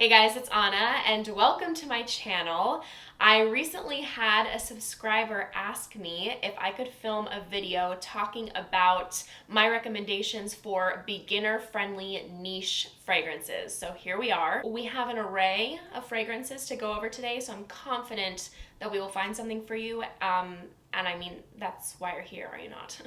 Hey guys, it's Anna and welcome to my channel. I recently had a subscriber ask me if I could film a video talking about my recommendations for beginner-friendly niche fragrances. So here we are. We have an array of fragrances to go over today, so I'm confident that we will find something for you. And I mean, that's why you're here, are you not?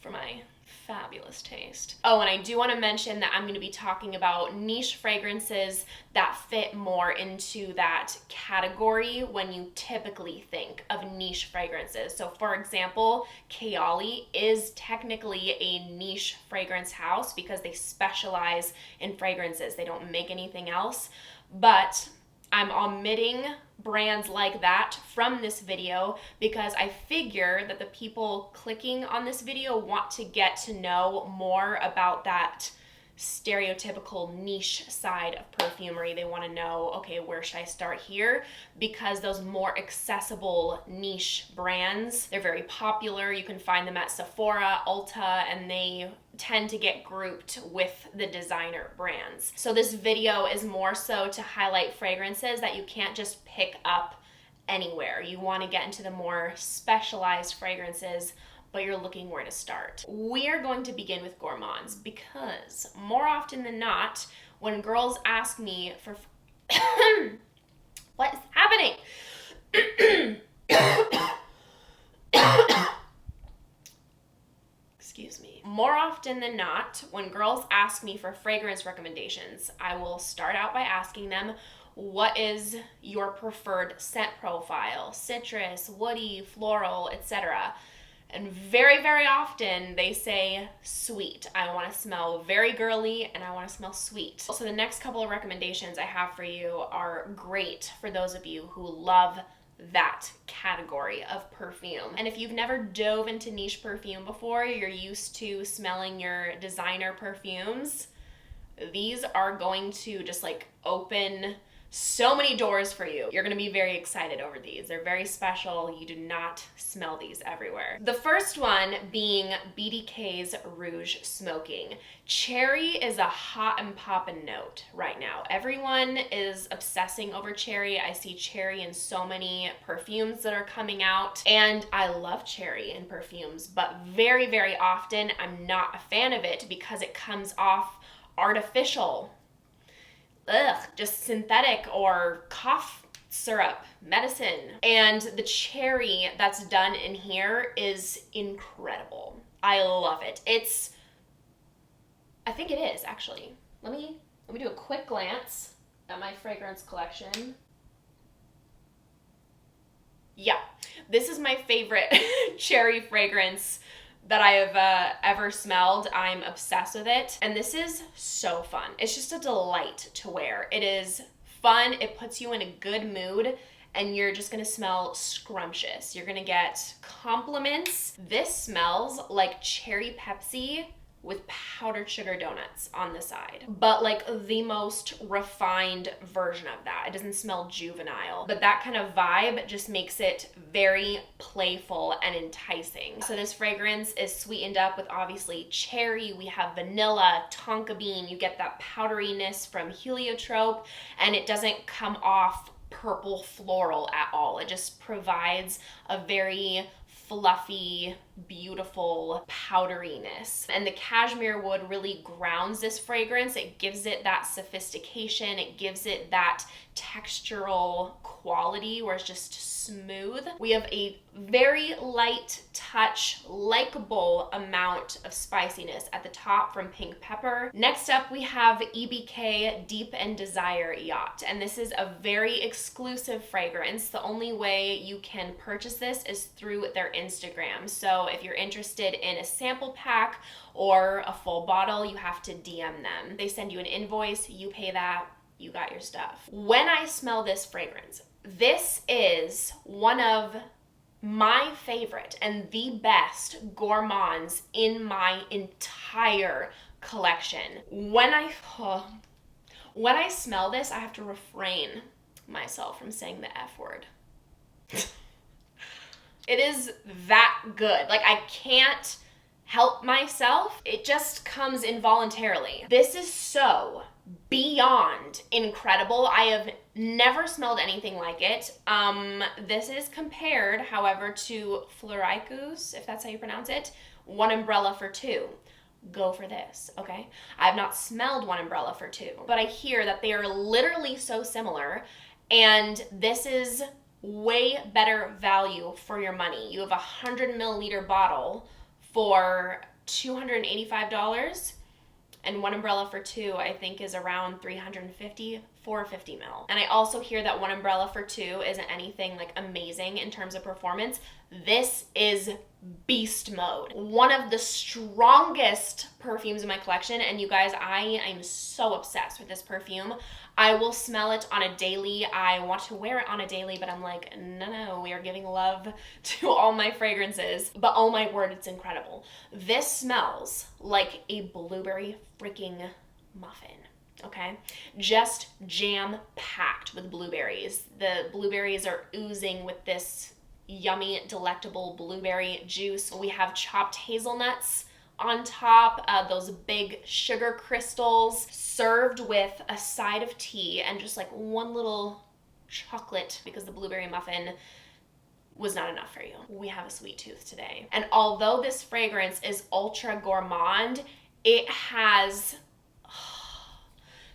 For my fabulous taste. Oh, and I do want to mention that I'm going to be talking about niche fragrances that fit more into that category when you typically think of niche fragrances. So for example, Cassili is technically a niche fragrance house because they specialize in fragrances. They don't make anything else, but I'm omitting brands like that from this video because I figure that the people clicking on this video want to get to know more about that stereotypical niche side of perfumery. They want to know, okay, where should I start here? Because those more accessible niche brands, they're very popular. You can find them at Sephora, Ulta, and they tend to get grouped with the designer brands. So this video is more so to highlight fragrances that you can't just pick up anywhere. You want to get into the more specialized fragrances, but you're looking where to start. We are going to begin with Gourmands because more often than not, when girls ask me for what is happening? Excuse me. More often than not, when girls ask me for fragrance recommendations, I will start out by asking them, what is your preferred scent profile? Citrus, woody, floral, etc. And very, very often they say sweet. I want to smell very girly and I want to smell sweet. So the next couple of recommendations I have for you are great for those of you who love that category of perfume. And if you've never dove into niche perfume before, you're used to smelling your designer perfumes, these are going to just like open so many doors for you. You're gonna be very excited over these. They're very special. You do not smell these everywhere. The first one being BDK's Rouge Smoking. Cherry is a hot and poppin' note right now. Everyone is obsessing over cherry. I see cherry in so many perfumes that are coming out, and I love cherry in perfumes, but very, very often I'm not a fan of it because it comes off artificial. Just synthetic or cough syrup, medicine. And the cherry that's done in here is incredible. I love it. I think it is actually. Let me do a quick glance at my fragrance collection. Yeah, this is my favorite cherry fragrance that I have ever smelled. I'm obsessed with it. And this is so fun. It's just a delight to wear. It is fun. It puts you in a good mood and you're just gonna smell scrumptious. You're gonna get compliments. This smells like cherry Pepsi with powdered sugar donuts on the side, but like the most refined version of that. It doesn't smell juvenile, but that kind of vibe just makes it very playful and enticing. So this fragrance is sweetened up with obviously cherry. We have vanilla, tonka bean. You get that powderiness from heliotrope, and it doesn't come off purple floral at all. It just provides a very fluffy, beautiful powderiness. And the cashmere wood really grounds this fragrance. It gives it that sophistication. It gives it that textural quality where it's just smooth. We have a very light touch, likable amount of spiciness at the top from pink pepper. Next up, we have EBK Deep and Desire Yacht. And this is a very exclusive fragrance. The only way you can purchase this is through their Instagram. So if you're interested in a sample pack or a full bottle, you have to DM them. They send you an invoice, you pay that, you got your stuff. When I smell this fragrance, this is one of my favorite and the best Gourmands in my entire collection. When I smell this, I have to refrain myself from saying the F word. It is that good. Like, I can't help myself. It just comes involuntarily. This is so beyond incredible. I have never smelled anything like it. This is compared, however, to Florals, if that's how you pronounce it, One Umbrella for Two. Go for this, okay? I have not smelled One Umbrella for Two, but I hear that they are literally so similar, and this is way better value for your money. You have a 100 milliliter bottle for $285, and One Umbrella for Two, I think, is around $350 for 50 ml. And I also hear that One Umbrella for Two isn't anything like amazing in terms of performance. This is beast mode. One of the strongest perfumes in my collection, and you guys, I am so obsessed with this perfume. I will smell it on a daily. I want to wear it on a daily, but I'm like, no, we are giving love to all my fragrances. But oh my word, it's incredible. This smells like a blueberry freaking muffin. Okay, just jam-packed with blueberries. The blueberries are oozing with this yummy, delectable blueberry juice. We have chopped hazelnuts on top, those big sugar crystals, served with a side of tea and just like one little chocolate, because the blueberry muffin was not enough for you. We have a sweet tooth today. And although this fragrance is ultra gourmand, it has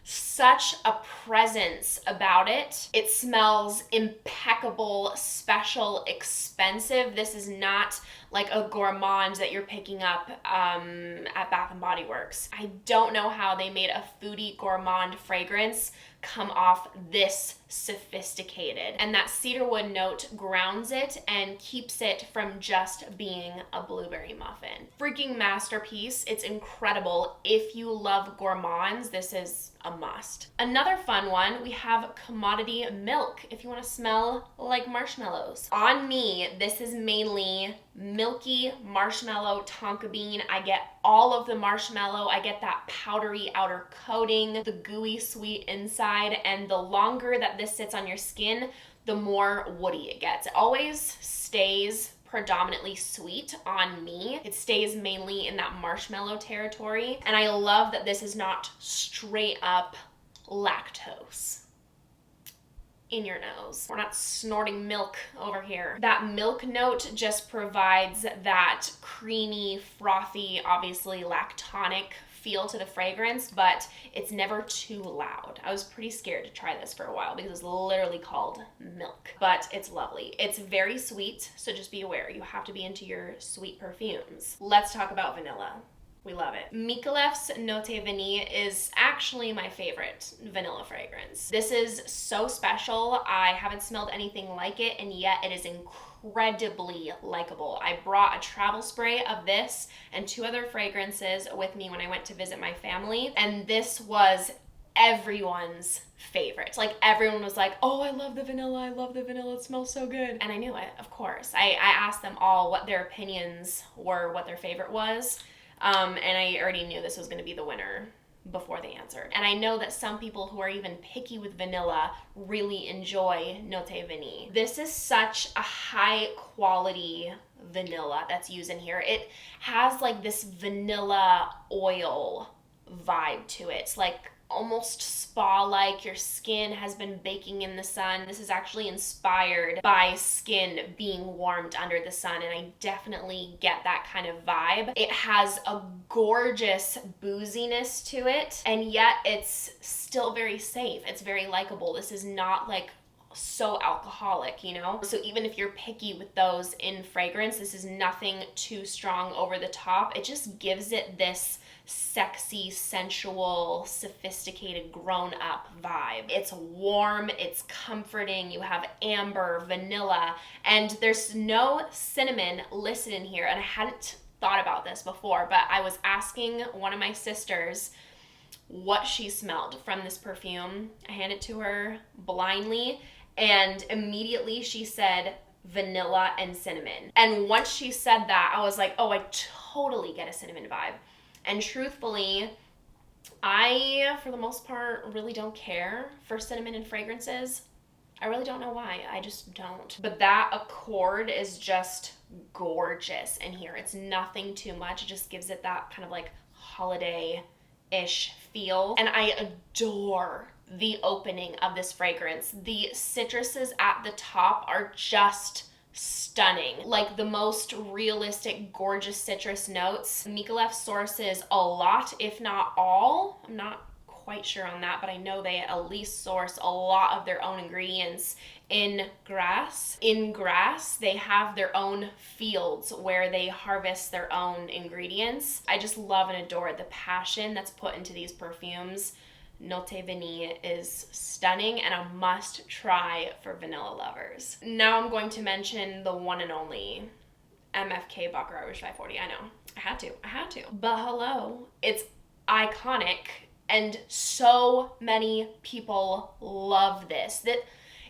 such a presence about it. It smells impeccable, special, expensive. This is not like a gourmand that you're picking up at Bath & Body Works. I don't know how they made a foodie gourmand fragrance come off this sophisticated. And that cedarwood note grounds it and keeps it from just being a blueberry muffin. Freaking masterpiece. It's incredible. If you love gourmands, this is a must. Another fun one, we have Commodity Milk, if you want to smell like marshmallows. On me, this is mainly milky marshmallow tonka bean. I get all of the marshmallow. I get that powdery outer coating, the gooey sweet inside, and the longer that this sits on your skin, the more woody it gets. It always stays predominantly sweet on me. It stays mainly in that marshmallow territory. And I love that this is not straight up lactose in your nose. We're not snorting milk over here. That milk note just provides that creamy, frothy, obviously lactonic feel to the fragrance, but it's never too loud. I was pretty scared to try this for a while because it's literally called milk, but it's lovely. It's very sweet, so just be aware. You have to be into your sweet perfumes. Let's talk about vanilla. We love it. Mykolaiff's Note Vanille is actually my favorite vanilla fragrance. This is so special. I haven't smelled anything like it, and yet it is incredibly likable. I brought a travel spray of this and 2 other fragrances with me when I went to visit my family, and this was everyone's favorite. Like, everyone was like, oh, I love the vanilla, it smells so good. And I knew it, of course. I asked them all what their opinions were, what their favorite was. And I already knew this was going to be the winner before they answered. And I know that some people who are even picky with vanilla really enjoy Note Vanille. This is such a high quality vanilla that's used in here. It has like this vanilla oil vibe to it. It's like almost spa-like. Your skin has been baking in the sun. This is actually inspired by skin being warmed under the sun, and I definitely get that kind of vibe. It has a gorgeous booziness to it, and yet it's still very safe. It's very likable. This is not like so alcoholic, you know? So even if you're picky with those in fragrance, this is nothing too strong over the top. It just gives it this sexy, sensual, sophisticated, grown-up vibe. It's warm, it's comforting, you have amber, vanilla, and there's no cinnamon listed in here, and I hadn't thought about this before, but I was asking one of my sisters what she smelled from this perfume. I handed it to her blindly, and immediately she said vanilla and cinnamon. And once she said that, I was like, oh, I totally get a cinnamon vibe. And truthfully, I, for the most part, really don't care for cinnamon in fragrances. I really don't know why. I just don't. But that accord is just gorgeous in here. It's nothing too much. It just gives it that kind of like holiday ish feel. And I adore the opening of this fragrance. The citruses at the top are just stunning. Like the most realistic, gorgeous citrus notes. Micallef sources a lot, if not all. I'm not quite sure on that, but I know they at least source a lot of their own ingredients in Grasse. In Grasse, they have their own fields where they harvest their own ingredients. I just love and adore the passion that's put into these perfumes. Note Vanille is stunning and a must try for vanilla lovers. Now I'm going to mention the one and only MFK Baccarat Rouge 540. I know, I had to. But hello, it's iconic and so many people love this. That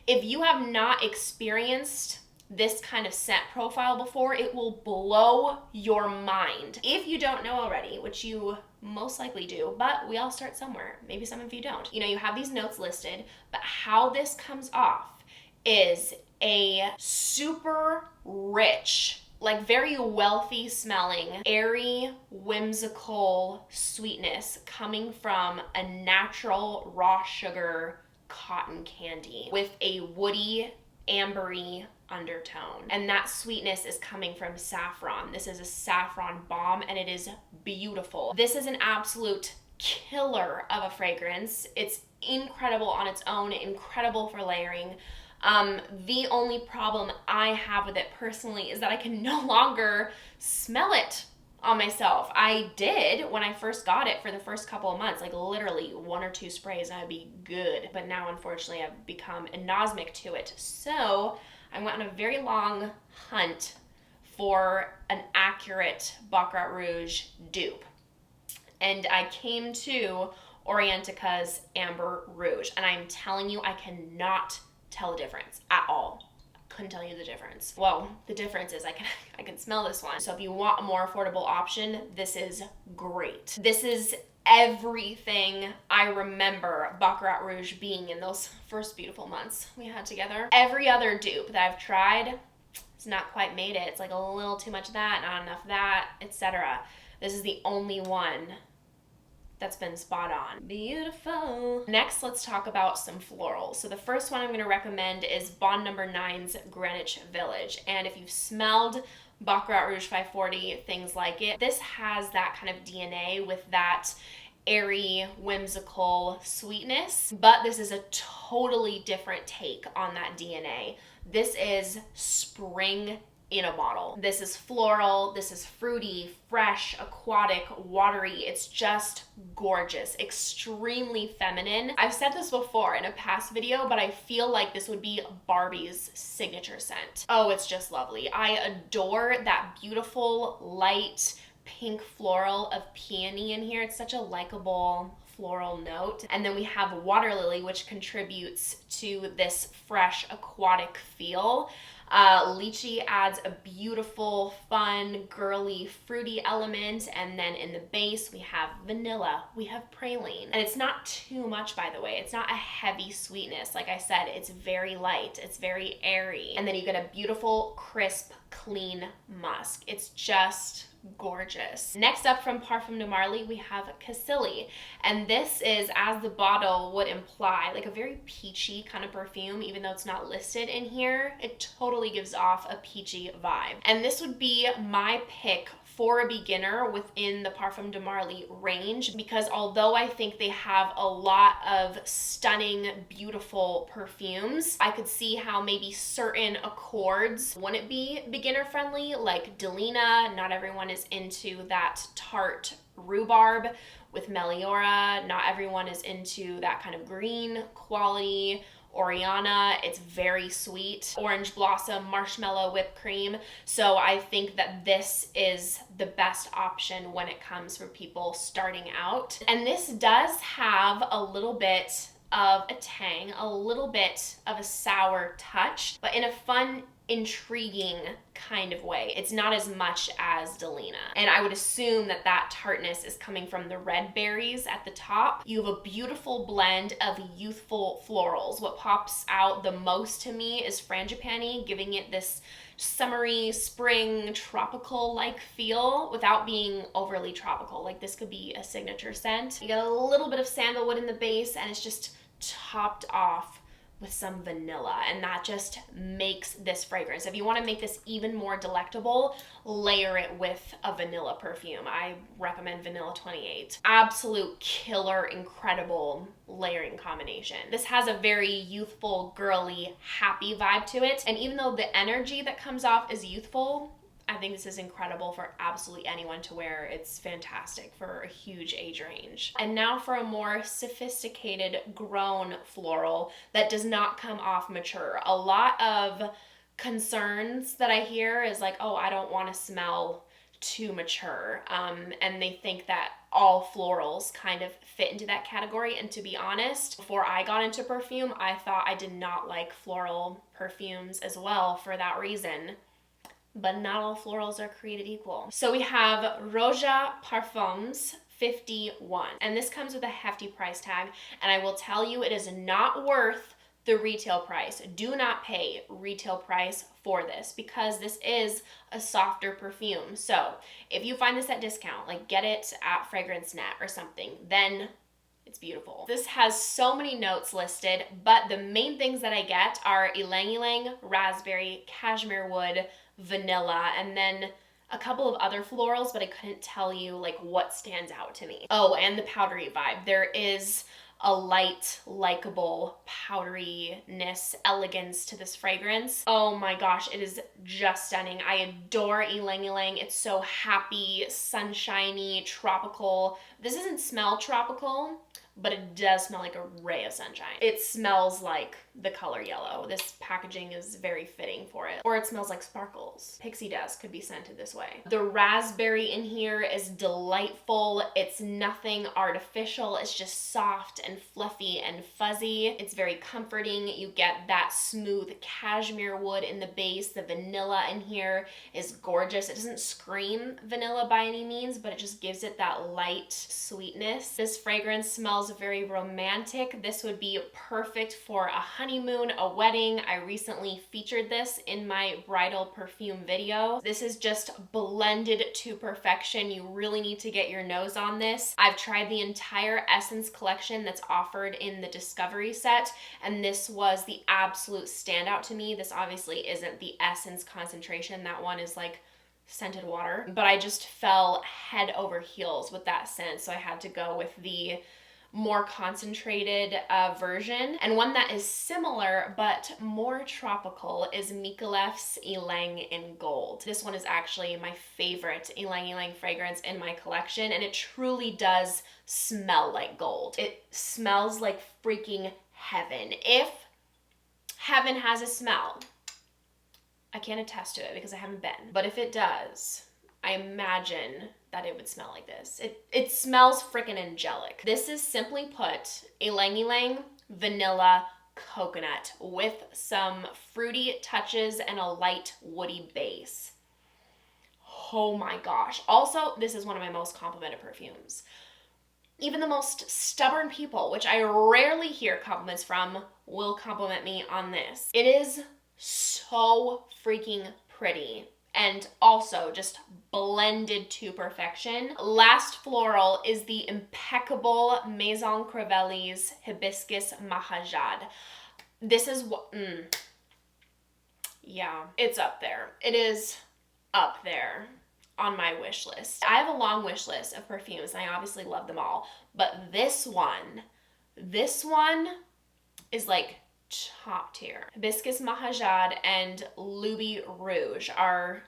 if you have not experienced this kind of scent profile before, it will blow your mind. If you don't know already, which you most likely do, but we all start somewhere. Maybe some of you don't. You know, you have these notes listed, but how this comes off is a super rich, like very wealthy smelling, airy, whimsical sweetness coming from a natural raw sugar cotton candy with a woody, ambery undertone. And that sweetness is coming from saffron. This is a saffron bomb and it is beautiful. This is an absolute killer of a fragrance. It's incredible on its own, incredible for layering. The only problem I have with it personally is that I can no longer smell it on myself. I did when I first got it for the first couple of months, like literally 1 or 2 sprays and I'd be good. But now unfortunately I've become anosmic to it. So I went on a very long hunt for an accurate Baccarat Rouge dupe. And I came to Orientica's Amber Rouge. And I'm telling you, I cannot tell the difference at all. Couldn't tell you the difference. Well, the difference is I can smell this one. So if you want a more affordable option, this is great. This is everything I remember Baccarat Rouge being in those first beautiful months we had together. Every other dupe that I've tried, it's not quite made it. It's like a little too much of that, not enough of that, etc. This is the only one that's been spot on. Beautiful. Next, let's talk about some florals. So the first one I'm gonna recommend is Bond No. 9's Greenwich Village. And if you've smelled Baccarat Rouge 540, things like it, this has that kind of DNA with that airy, whimsical sweetness, but this is a totally different take on that DNA. This is spring in a bottle. This is floral, this is fruity, fresh, aquatic, watery. It's just gorgeous, extremely feminine. I've said this before in a past video, but I feel like this would be Barbie's signature scent. Oh, it's just lovely. I adore that beautiful, light, pink floral of peony in here. It's such a likable floral note. And then we have water lily, which contributes to this fresh aquatic feel. Lychee adds a beautiful, fun, girly, fruity element. And then in the base, we have vanilla, we have praline. And it's not too much, by the way. It's not a heavy sweetness. Like I said, it's very light, it's very airy. And then you get a beautiful, crisp, clean musk. It's just gorgeous. Next up from Parfum de Marly, we have Cassili. And this is, as the bottle would imply, like a very peachy kind of perfume, even though it's not listed in here. It totally gives off a peachy vibe. And this would be my pick for a beginner within the Parfum de Marly range, because although I think they have a lot of stunning, beautiful perfumes, I could see how maybe certain accords wouldn't be beginner friendly, like Delina. Not everyone is into that tart rhubarb with Meliora. Not everyone is into that kind of green quality. Oriana, it's very sweet. Orange Blossom, Marshmallow Whipped Cream. So I think that this is the best option when it comes for people starting out. And this does have a little bit of a tang, a little bit of a sour touch, but in a fun, intriguing kind of way. It's not as much as Delina. And I would assume that that tartness is coming from the red berries at the top. You have a beautiful blend of youthful florals. What pops out the most to me is Frangipani, giving it this summery, spring, tropical-like feel without being overly tropical. Like this could be a signature scent. You get a little bit of sandalwood in the base and it's just topped off with some vanilla, and that just makes this fragrance. If you want to make this even more delectable, layer it with a vanilla perfume. I recommend Vanilla 28. Absolute killer, incredible layering combination. This has a very youthful, girly, happy vibe to it, and even though the energy that comes off is youthful, I think this is incredible for absolutely anyone to wear. It's fantastic for a huge age range. And now for a more sophisticated, grown floral that does not come off mature. A lot of concerns that I hear is like, oh, I don't want to smell too mature. And they think that all florals kind of fit into that category. And to be honest, before I got into perfume, I thought I did not like floral perfumes as well for that reason. But not all florals are created equal. So we have Roja Parfums 51. And this comes with a hefty price tag. And I will tell you, it is not worth the retail price. Do not pay retail price for this because this is a softer perfume. So if you find this at discount, like get it at FragranceNet or something, then it's beautiful. This has so many notes listed, but the main things that I get are ylang ylang, raspberry, cashmere wood, vanilla, and then a couple of other florals, but I couldn't tell you like what stands out to me. Oh, and the powdery vibe. There is a light, likable powderiness, elegance to this fragrance. Oh my gosh, it is just stunning. I adore ylang ylang. It's so happy, sunshiny, tropical. This doesn't smell tropical, but it does smell like a ray of sunshine. It smells like the color yellow. This packaging is very fitting for it. Or it smells like sparkles. Pixie dust could be scented this way. The raspberry in here is delightful. It's nothing artificial. It's just soft and fluffy and fuzzy. It's very comforting. You get that smooth cashmere wood in the base. The vanilla in here is gorgeous. It doesn't scream vanilla by any means, but it just gives it that light sweetness. This fragrance smells very romantic. This would be perfect for a honeymoon, a wedding. I recently featured this in my bridal perfume video. This is just blended to perfection. You really need to get your nose on this. I've tried the entire Essence collection that's offered in the Discovery set, and this was the absolute standout to me. This obviously isn't the Essence concentration. That one is like scented water, but I just fell head over heels with that scent, so I had to go with the more concentrated version. And one that is similar but more tropical is Mikalef's Ylang in Gold. This one is actually my favorite ylang ylang fragrance in my collection, and it truly does smell like gold. It smells like freaking heaven. If heaven has a smell, I can't attest to it because I haven't been, but if it does, I imagine that it would smell like this. It smells freaking angelic. This is simply put ylang ylang vanilla coconut with some fruity touches and a light woody base. Oh my gosh. Also, this is one of my most complimented perfumes. Even the most stubborn people, which I rarely hear compliments from, will compliment me on this. It is so freaking pretty and also just blended to perfection. Last floral is the impeccable Maison Crivelli's Hibiscus Mahajad. This is what, yeah, it's up there. It is up there on my wish list. I have a long wish list of perfumes, and I obviously love them all, but this one is like top tier. Hibiscus Mahajad and BDK Rouge are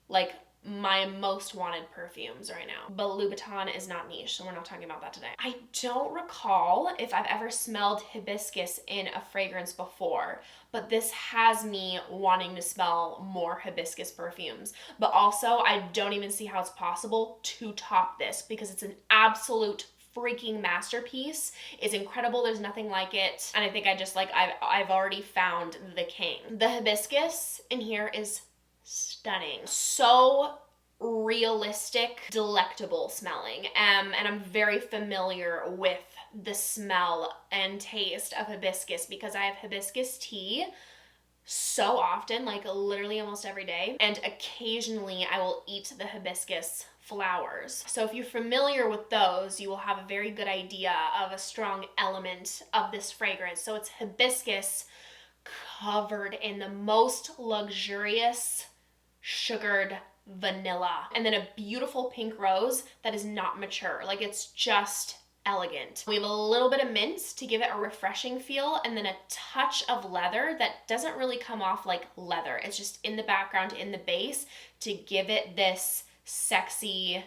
like my most wanted perfumes right now. But Louboutin is not niche, so we're not talking about that today. I don't recall if I've ever smelled hibiscus in a fragrance before, but this has me wanting to smell more hibiscus perfumes. But also, I don't even see how it's possible to top this because it's an absolute freaking masterpiece. It's incredible. There's nothing like it. And I think I've already found the king. The hibiscus in here is stunning. So realistic, delectable smelling. And I'm very familiar with the smell and taste of hibiscus because I have hibiscus tea so often, like literally almost every day. And occasionally I will eat the hibiscus flowers. So if you're familiar with those, you will have a very good idea of a strong element of this fragrance. So it's hibiscus covered in the most luxurious sugared vanilla, and then a beautiful pink rose that is not mature. Like, it's just elegant. We have a little bit of mint to give it a refreshing feel, and then a touch of leather that doesn't really come off like leather. It's just in the background, in the base, to give it this sexy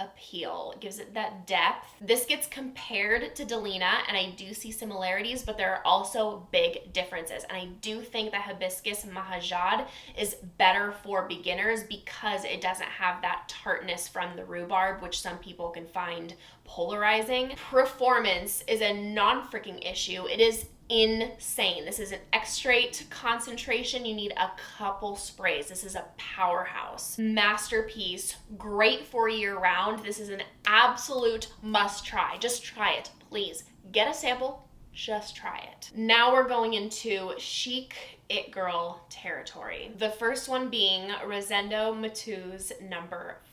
appeal. It gives it that depth. This gets compared to Delina, and I do see similarities, but there are also big differences. And I do think that Hibiscus Mahajad is better for beginners because it doesn't have that tartness from the rhubarb, which some people can find polarizing. Performance is a non-freaking issue. It is insane. This is an extrait concentration. You need a couple sprays. This is a powerhouse. Masterpiece, great for year round. This is an absolute must try. Just try it, please. Get a sample, just try it. Now we're going into chic it girl territory. The first one being Rosendo Mateu's No.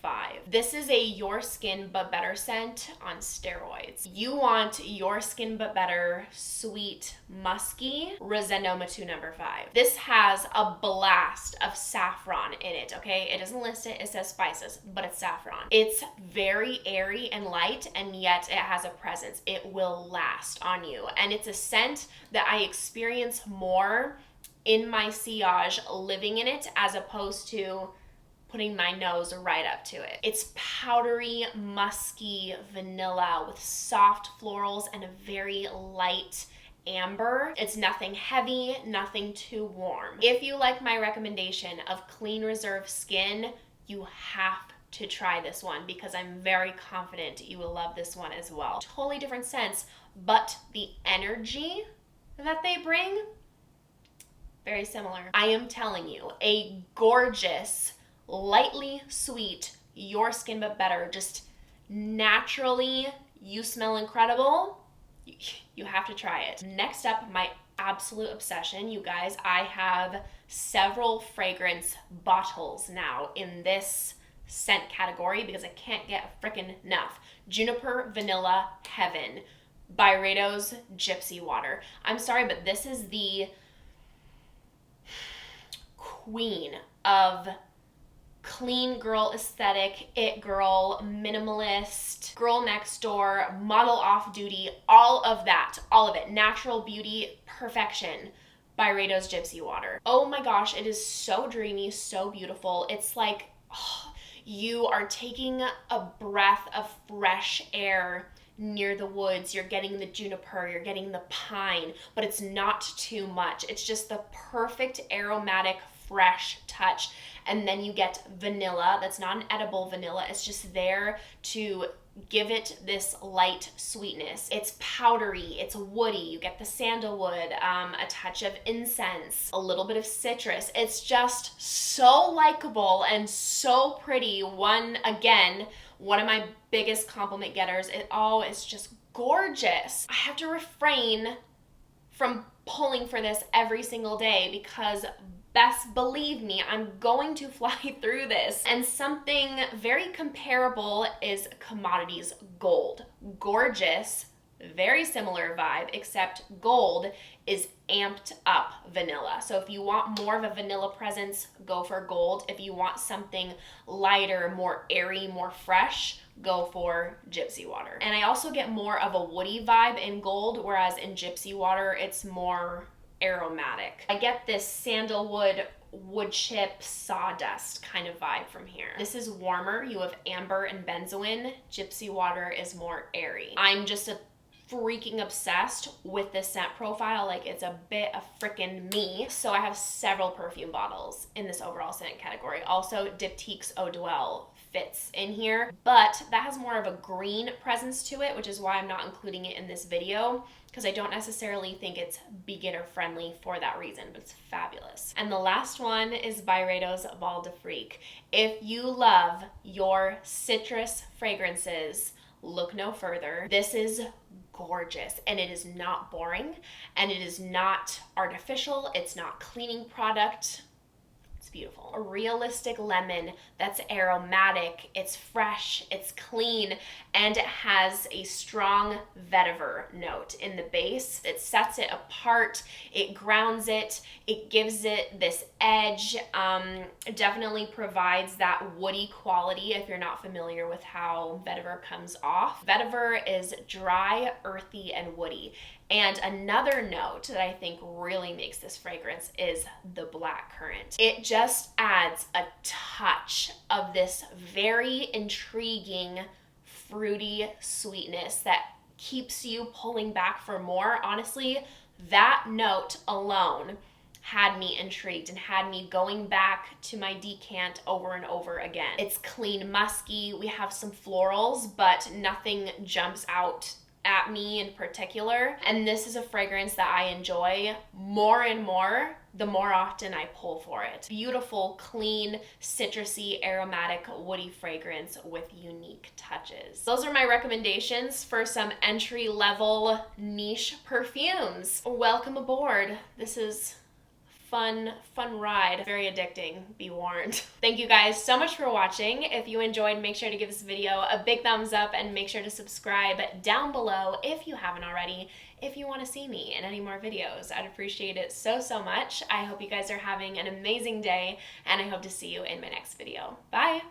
5. This is a your skin but better scent on steroids. You want your skin but better, sweet, musky Rosendo Mateu No. 5. This has a blast of saffron in it, okay? It doesn't list it, it says spices, but it's saffron. It's very airy and light, and yet it has a presence. It will last on you. And it's a scent that I experience more in my sillage living in it as opposed to putting my nose right up to it. It's powdery, musky vanilla with soft florals and a very light amber. It's nothing heavy, nothing too warm. If you like my recommendation of clean reserve skin, you have to try this one because I'm very confident you will love this one as well. Totally different scents, but the energy that they bring, very similar. I am telling you, a gorgeous, lightly sweet, your skin but better, just naturally, you smell incredible. You have to try it. Next up, my absolute obsession, you guys, I have several fragrance bottles now in this scent category because I can't get frickin' enough. Juniper Vanilla Heaven, Byredo's Gypsy Water. I'm sorry, but this is the queen of clean girl aesthetic, it girl, minimalist, girl next door, model off duty, all of that, all of it, natural beauty, perfection. Byredo's Gypsy Water. Oh my gosh, it is so dreamy, so beautiful. It's like you are taking a breath of fresh air near the woods. You're getting the juniper, you're getting the pine, but it's not too much. It's just the perfect aromatic fresh touch. And then you get vanilla. That's not an edible vanilla. It's just there to give it this light sweetness. It's powdery, it's woody. You get the sandalwood, a touch of incense, a little bit of citrus. It's just so likable and so pretty. One of my biggest compliment getters. It's just gorgeous. I have to refrain from pulling for this every single day because best believe me, I'm going to fly through this. And something very comparable is Commodities Gold. Gorgeous, very similar vibe, except gold is amped up vanilla. So if you want more of a vanilla presence, go for gold. If you want something lighter, more airy, more fresh, go for Gypsy Water. And I also get more of a woody vibe in gold, whereas in Gypsy Water, it's more aromatic. I get this sandalwood, wood chip, sawdust kind of vibe from here. This is warmer. You have amber and benzoin. Gypsy Water is more airy. I'm just a freaking obsessed with this scent profile. Like, it's a bit of freaking me. So I have several perfume bottles in this overall scent category. Also, Diptyque's Eau de Duel, fits in here, but that has more of a green presence to it, which is why I'm not including it in this video, because I don't necessarily think it's beginner friendly for that reason, but it's fabulous. And the last one is Byredo's Bal D'Afrique. If you love your citrus fragrances, look no further. This is gorgeous, and it is not boring, and it is not artificial. It's not cleaning product. It's beautiful. A realistic lemon that's aromatic, it's fresh, it's clean, and it has a strong vetiver note in the base. It sets it apart, it grounds it, it gives it this edge. It definitely provides that woody quality if you're not familiar with how vetiver comes off. Vetiver is dry, earthy, and woody. And another note that I think really makes this fragrance is the blackcurrant. It just adds a touch of this very intriguing, fruity sweetness that keeps you pulling back for more. Honestly, that note alone had me intrigued and had me going back to my decant over and over again. It's clean, musky. We have some florals, but nothing jumps out at me in particular. And this is a fragrance that I enjoy more and more the more often I pull for it. Beautiful, clean, citrusy, aromatic, woody fragrance with unique touches. Those are my recommendations for some entry-level niche perfumes. Welcome aboard. This is fun ride. Very addicting, be warned. Thank you guys so much for watching. If you enjoyed, make sure to give this video a big thumbs up and make sure to subscribe down below if you haven't already, if you want to see me in any more videos. I'd appreciate it so much. I hope you guys are having an amazing day, and I hope to see you in my next video. Bye!